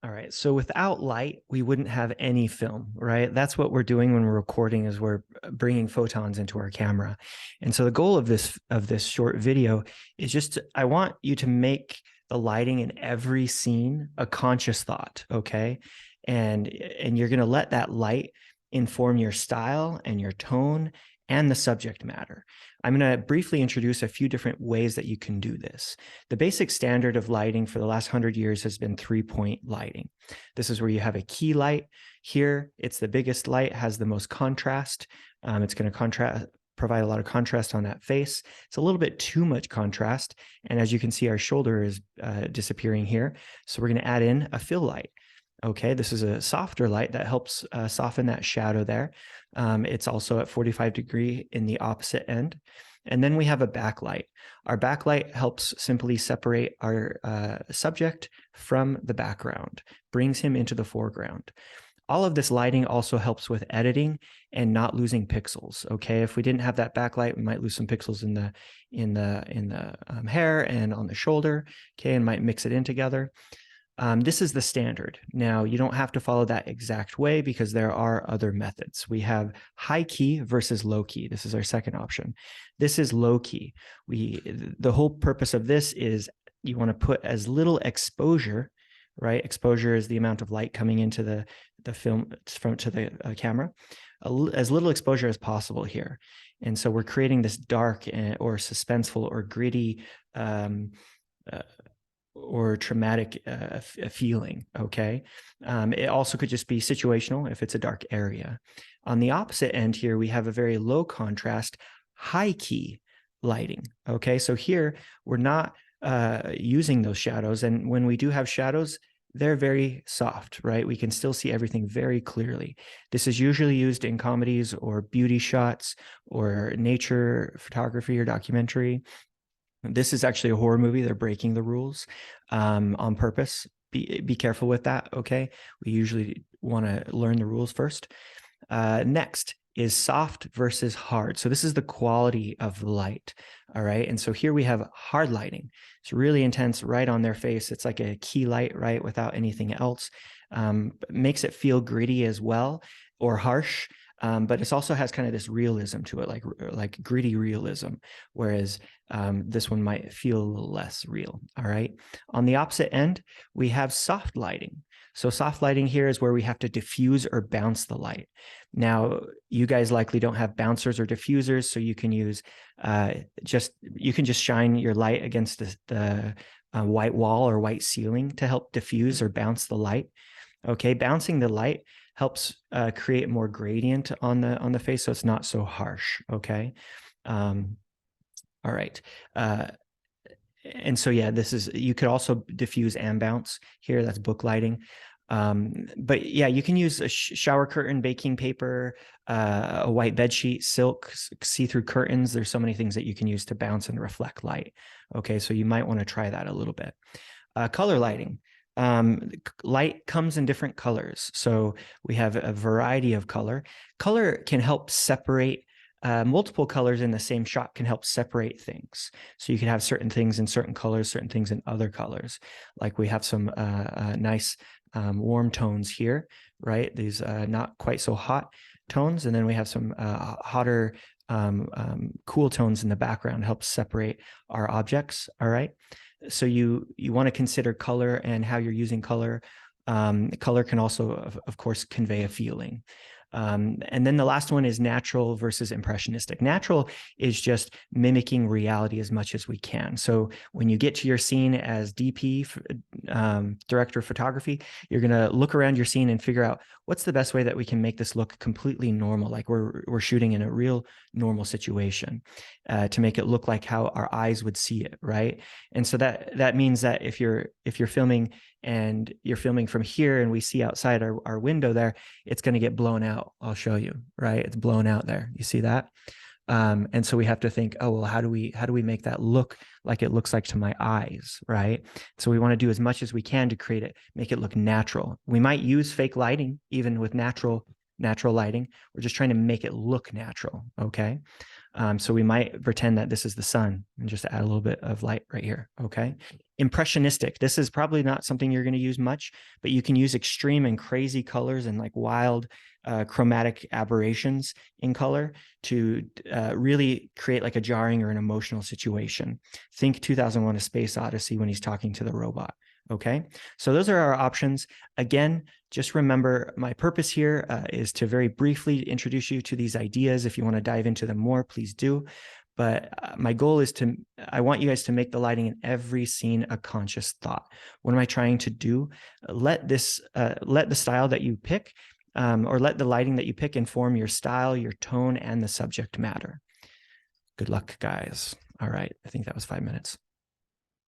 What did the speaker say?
All right. So without light, we wouldn't have any film, right? That's what we're doing when we're recording is we're bringing photons into our camera. And so the goal of this short video is I want you to make the lighting in every scene a conscious thought, okay? And you're going to let that light inform your style and your tone and the subject matter. I'm going to briefly introduce a few different ways that you can do this. The basic standard of lighting for the last 100 years has been 3-point lighting. This is where you have a key light. Here, it's the biggest light, has the most contrast. It's going to provide a lot of contrast on that face. It's a little bit too much contrast. And as you can see, our shoulder is disappearing here. So we're going to add in a fill light. Okay, this is a softer light that helps soften that shadow there. It's also at 45° in the opposite end. And then we have a backlight. Our backlight helps simply separate our subject from the background, brings him into the foreground. All of this lighting also helps with editing and not losing pixels. Okay, if we didn't have that backlight, we might lose some pixels in the hair and on the shoulder. Okay, and might mix it in together. This is the standard. Now, you don't have to follow that exact way because there are other methods. We have high key versus low key. This is our second option. This is low key. The whole purpose of this is you want to put as little exposure, right? Exposure is the amount of light coming into the film to the camera, as little exposure as possible here. And so we're creating this dark or suspenseful or gritty or traumatic feeling, okay? It also could just be situational if it's a dark area. On the opposite end here, we have a very low contrast, high key lighting, okay? So here, we're not using those shadows, and when we do have shadows, they're very soft, right? We can still see everything very clearly. This is usually used in comedies or beauty shots or nature photography or documentary. This is actually a horror movie. They're breaking the rules on purpose. Be careful with that, okay? We usually want to learn the rules first. Next is soft versus hard. So this is the quality of the light, all right? And so here we have hard lighting. It's really intense right on their face. It's like a key light, right, without anything else. Makes it feel gritty as well or harsh. But it also has kind of this realism to it, like gritty realism, whereas this one might feel a little less real, all right? On the opposite end, we have soft lighting. So soft lighting here is where we have to diffuse or bounce the light. Now, you guys likely don't have bouncers or diffusers, so you can use you can just shine your light against the white wall or white ceiling to help diffuse or bounce the light. Okay, bouncing the light helps create more gradient on the face, so it's not so harsh. Okay, all right. And so yeah, you could also diffuse and bounce here. That's book lighting. But yeah, you can use a shower curtain, baking paper, a white bed sheet, silk, see-through curtains. There's so many things that you can use to bounce and reflect light. Okay, so you might want to try that a little bit. Color lighting. Light comes in different colors. So we have a variety of color. Color can help separate multiple colors in the same shot can help separate things. So you can have certain things in certain colors, certain things in other colors. Like we have some nice warm tones here, right? These not quite so hot tones. And then we have some hotter cool tones in the background, help separate our objects, all right? So you want to consider color and how you're using color. Color can also, of course, convey a feeling. And then the last one is natural versus impressionistic. Natural is just mimicking reality as much as we can. So when you get to your scene as DP, director of photography, you're going to look around your scene and figure out what's the best way that we can make this look completely normal, like we're shooting in a real normal situation, to make it look like how our eyes would see it, right? And so that means that if you're filming and you're filming from here and we see outside our window there, it's going to get blown out. I'll show you, right? It's blown out there. You see that? And so we have to think, oh, well, how do we make that look like it looks like to my eyes, right? So we want to do as much as we can to make it look natural. We might use fake lighting, even with natural lighting. We're just trying to make it look natural, okay? So we might pretend that this is the sun and just add a little bit of light right here. Okay. Impressionistic. This is probably not something you're going to use much, but you can use extreme and crazy colors and like wild chromatic aberrations in color to really create like a jarring or an emotional situation. Think 2001: A Space Odyssey when he's talking to the robot. Okay, so those are our options. Again, just remember my purpose here is to very briefly introduce you to these ideas. If you want to dive into them more, please do. But my goal is I want you guys to make the lighting in every scene a conscious thought. What am I trying to do? Let the style that you pick or let the lighting that you pick inform your style, your tone, and the subject matter. Good luck, guys. All right, I think that was 5 minutes.